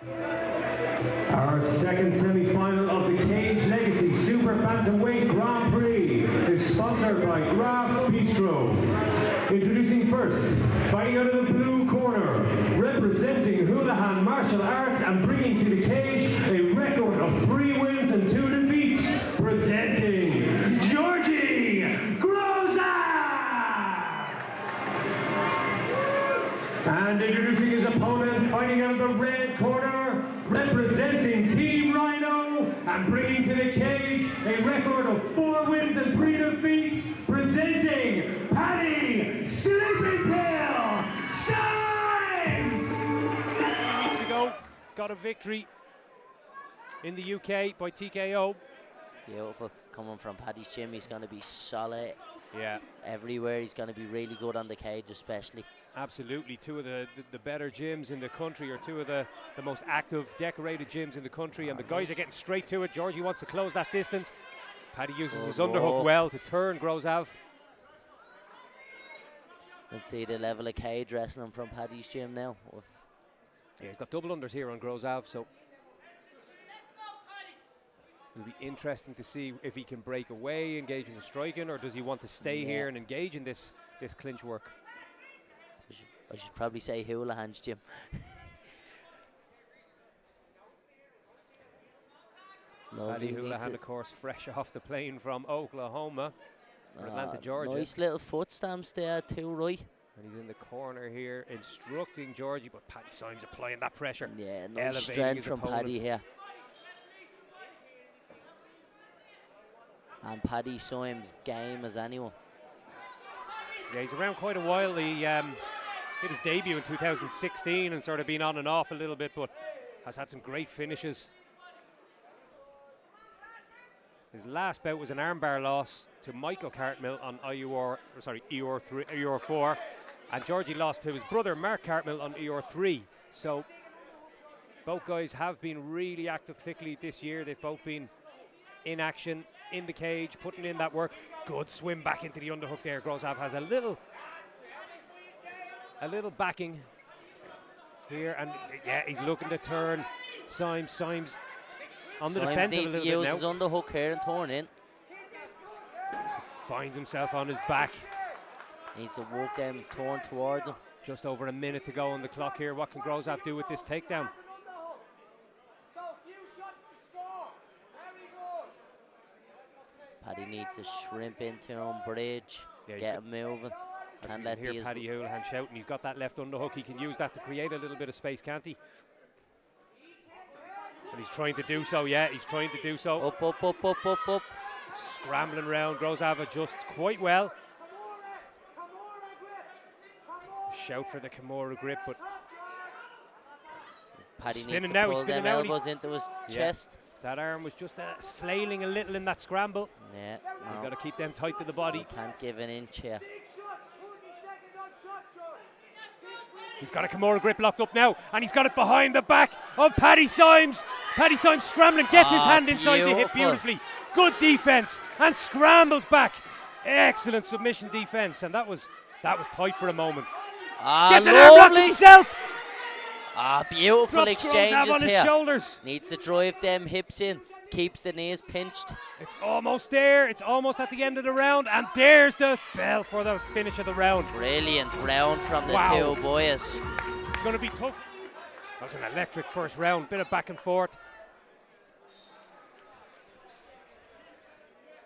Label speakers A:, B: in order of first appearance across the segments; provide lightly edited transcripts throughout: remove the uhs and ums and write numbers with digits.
A: Our second semi-final of the Cage Legacy Super Bantamweight Grand Prix is sponsored by Graf Bistro. Introducing first, fighting out of the blue corner, representing Holohan Martial Arts and bringing to the cage a record of 3 wins and 2 defeats, presenting Gheorghe Grozav! And introducing his opponent, fighting out of the red corner, representing Team Ryano and bringing to the cage a record of 4 wins and 3 defeats, presenting Paddy Sleeping Pill Symes!
B: 2 weeks ago, got a victory in the UK by TKO.
C: Beautiful. Coming from Paddy's gym, he's going to be solid.
B: Yeah.
C: Everywhere, he's going to be really good on the cage, especially.
B: Absolutely. 2 of the better gyms in the country, or 2 of the most active, decorated gyms in the country, and the guys are getting straight to it. Gheorghe wants to close that distance. Paddy uses his underhook well to turn Grozav.
C: Let's see the level of cage wrestling from Paddy's gym now.
B: Yeah, he's got double unders here on Grozav, so it'll be interesting to see if he can break away, engage in the striking, or does he want to stay here and engage in this clinch work?
C: I should probably say Holohan's gym.
B: Paddy Holohan, of course, fresh off the plane from Oklahoma, or Atlanta, Georgia.
C: Nice little foot stamps there, too, right?
B: And he's in the corner here, instructing Gheorghe, but Paddy Symes applying that pressure.
C: Yeah, nice strength from Paddy here. And Paddy Symes game as anyone.
B: Yeah, he's around quite a while. He did his debut in 2016 and sort of been on and off a little bit, but has had some great finishes. His last bout was an armbar loss to Michael Cartmill on EOR4, and Gheorghe lost to his brother Mark Cartmill on EOR3. So both guys have been really active, particularly this year. They've both been in action, in the cage, putting in that work. Good swim back into the underhook there. Grozav has a little backing here, and yeah, he's looking to turn Symes on the defensive a little bit now.
C: Symes needs to use his underhook here and turn in.
B: Finds himself on his back.
C: Needs to work them, turn towards him.
B: Just over a minute to go on the clock here. What can Grozav do with this takedown?
C: Paddy needs to shrimp into him, bridge, get him moving.
B: Can't let hear Paddy Holohan shouting. He's got that left underhook. He can use that to create a little bit of space, can't he? And he's trying to do so, yeah, he's trying to do so.
C: Up.
B: Scrambling around. Grozav adjusts quite well. Shout for the Kimura grip, but
C: Paddy
B: spinning
C: needs to
B: now,
C: pull
B: he's spinning
C: them
B: now,
C: elbows into his chest.
B: That arm was just flailing a little in that scramble.
C: Yeah,
B: You've got to keep them tight to the body.
C: You can't give an inch here.
B: He's got a Kimura grip locked up now, and he's got it behind the back of Paddy Symes. Paddy Symes scrambling, gets his hand inside the hip beautifully. Good defense, and scrambles back. Excellent submission defense, and that was tight for a moment. Gets an arm lock himself.
C: Beautiful
B: Drops
C: exchanges
B: on his
C: here.
B: shoulders.
C: Needs to drive them hips in. Keeps the knees pinched.
B: It's almost there. It's almost at the end of the round, and there's the bell for the finish of the round.
C: Brilliant round from the two boys.
B: It's going to be tough. That was an electric first round. Bit of back and forth.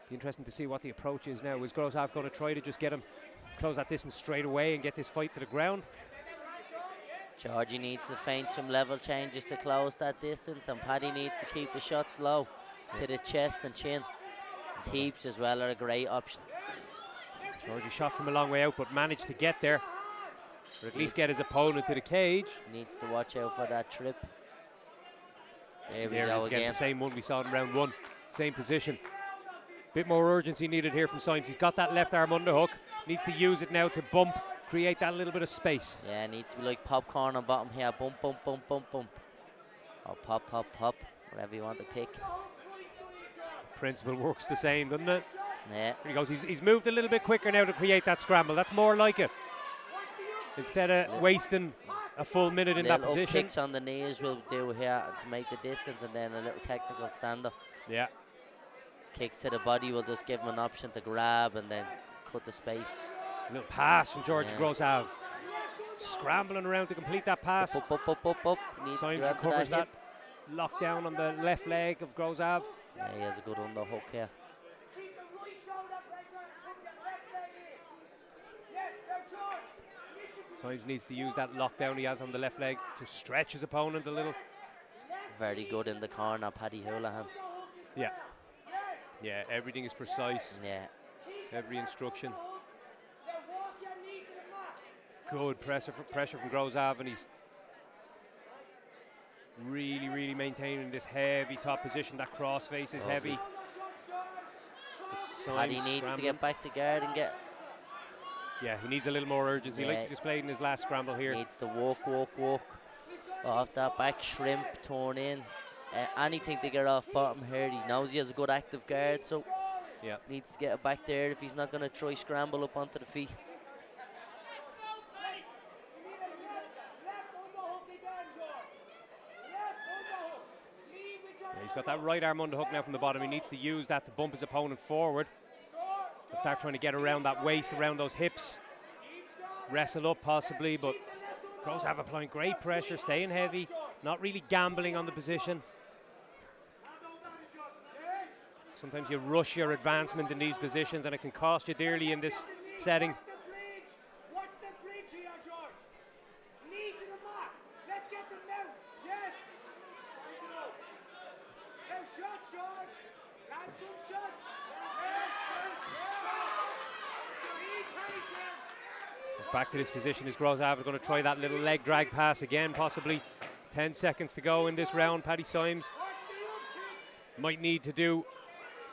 B: Be interesting to see what the approach is now. Is Grozav going to try to just get him close that distance straight away and get this fight to the ground?
C: Gheorghe needs to feint some level changes to close that distance, and Paddy needs to keep the shots low to the chest and chin. Teeps as well are a great option.
B: Gheorghe shot from a long way out, but managed to get there, or at least get his opponent to the cage.
C: Needs to watch out for that trip. There we go
B: again.
C: again.
B: The same one we saw in round 1, same position. Bit more urgency needed here from Symes. He's got that left arm underhook. Needs to use it now to bump, create that little bit of space.
C: Yeah, needs to be like popcorn on bottom here. Bump. Or pop. Whatever you want to pick.
B: Principle works the same, doesn't it?
C: Yeah.
B: Here he goes. He's moved a little bit quicker now to create that scramble. That's more like it. Instead of wasting a full minute in that
C: Little
B: position.
C: kicks on the knees will do here to make the distance, and then a little technical stand-up.
B: Yeah.
C: Kicks to the body will just give him an option to grab and then cut the space.
B: A little pass from Gheorghe Grozav. Scrambling around to complete that pass.
C: Up. Needs to
B: Symes
C: get to
B: recovers
C: that hip.
B: that. Lockdown on the left leg of Grozav.
C: Yeah, he has a good underhook here.
B: Symes needs to use that lockdown he has on the left leg to stretch his opponent a little.
C: Very good in the corner, Paddy Holohan.
B: Yeah. Yeah, everything is precise.
C: Yeah.
B: Every instruction. Good pressure from Grozav, and he's really maintaining this heavy top position. That cross face is heavy.
C: Paddy needs to get back to guard and get...
B: Yeah, he needs a little more urgency, like he displayed in his last scramble here.
C: Needs to walk off that back shrimp, turn in. Anything to get off bottom here. He knows he has a good active guard, so needs to get it back there if he's not going to try scramble up onto the feet.
B: Yeah, he's got that right arm underhook now from the bottom. He needs to use that to bump his opponent forward and start trying to get around that waist, around those hips. Wrestle up possibly, but Grozav applying great pressure, staying heavy, not really gambling on the position. Sometimes you rush your advancement in these positions and it can cost you dearly in this setting. Back to this position is Grozav going to try that little leg drag pass again, possibly. 10 seconds to go in this round. Paddy Symes might need to do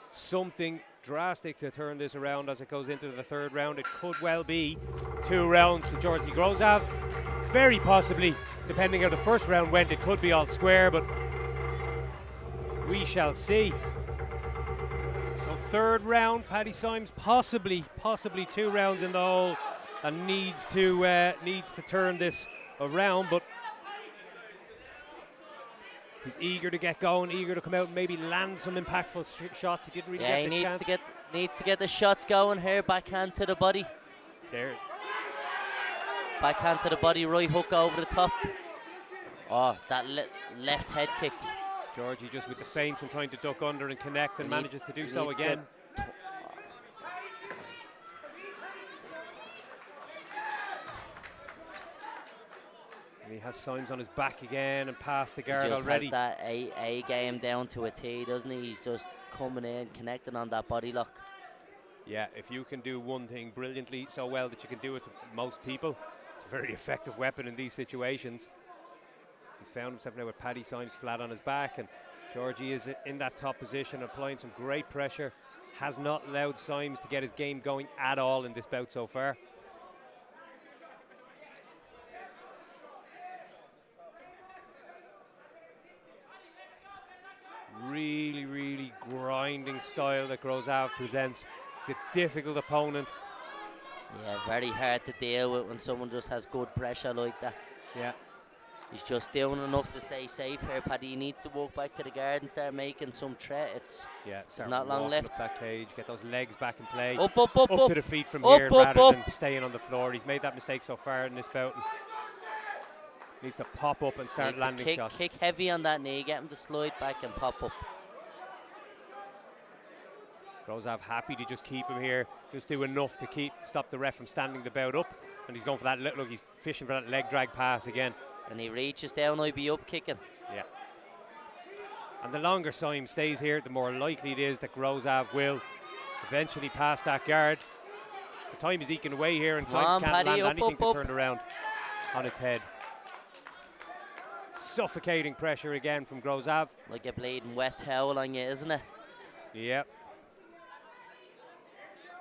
B: something drastic to turn this around as it goes into the third round. It could well be 2 rounds to Gheorghe Grozav. Very possibly, depending how the first round went, it could be all square, but we shall see. So third round, Paddy Symes possibly 2 rounds in the hole. And needs to turn this around, but he's eager to get going, eager to come out and maybe land some impactful shots. He didn't really get the chance.
C: Needs to get the shots going here. Backhand to the body.
B: There.
C: Backhand to the body, right hook over the top. Oh, that left head kick.
B: Gheorghe just with the feints and trying to duck under and connect, and manages to do so again. And he has Symes on his back again and past the guard already.
C: He just has that A game down to a T, doesn't he? He's just coming in, connecting on that body lock.
B: Yeah, if you can do one thing brilliantly so well that you can do it to most people, it's a very effective weapon in these situations. He's found himself now with Paddy Symes flat on his back, and Gheorghe is in that top position, applying some great pressure. Has not allowed Symes to get his game going at all in this bout so far. Really grinding style that Grozav presents. He's a difficult opponent.
C: Yeah, very hard to deal with when someone just has good pressure like that.
B: Yeah.
C: He's just doing enough to stay safe here, Paddy. He needs to walk back to the guard and start making some threat. There's not long left.
B: Up that cage, get those legs back in play.
C: Up
B: to the feet from here rather than staying on the floor. He's made that mistake so far in this bout. Needs to pop up and start landing shots.
C: Kick heavy on that knee, get him to slide back and pop up.
B: Grozav happy to just keep him here, just do enough to stop the ref from standing the bout up. And he's going for that, look, he's fishing for that leg drag pass again.
C: And he reaches down, I'd be up kicking.
B: Yeah. And the longer Symes stays here, the more likely it is that Grozav will eventually pass that guard. The time is eking away here, and Symes can't land anything to turn around on its head. Suffocating pressure again from Grozav.
C: Like a bleeding wet towel on you, isn't it?
B: Yep.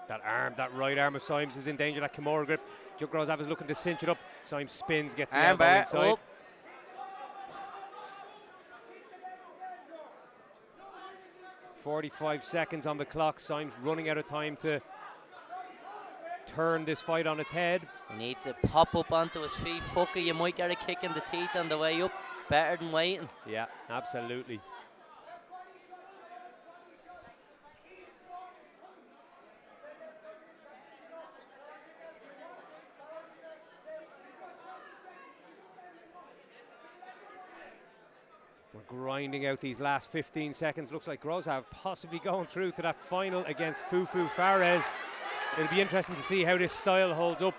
B: That right arm of Symes is in danger. That Kimura grip. Grozav is looking to cinch it up. Symes spins, gets the elbow inside.
C: Up. "45 seconds on the clock. Symes running out of time to
B: turn this fight on its head.
C: He needs to pop up onto his feet. Fuck it, you might get a kick in the teeth on the way up. Better than waiting.
B: Yeah, absolutely. We're grinding out these last 15 seconds. Looks like Grozav possibly going through to that final against Fufu Fares. It'll be interesting to see how this style holds up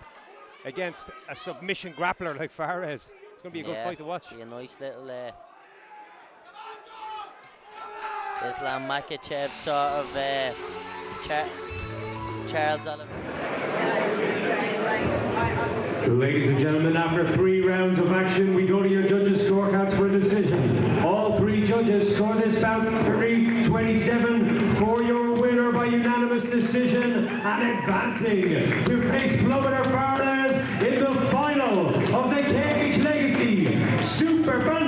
B: against a submission grappler like Fares. It's going to be a good fight to watch.
C: Be a nice little Islam Makhachev sort of Charles Oliver.
A: Ladies and gentlemen, after 3 rounds of action, we go to your judges' scorecards for a decision. All 3 judges score this bout 30-27 for your winner by unanimous decision and advancing to face Florida Fares in the final of the Cage Legacy Super Bantamweight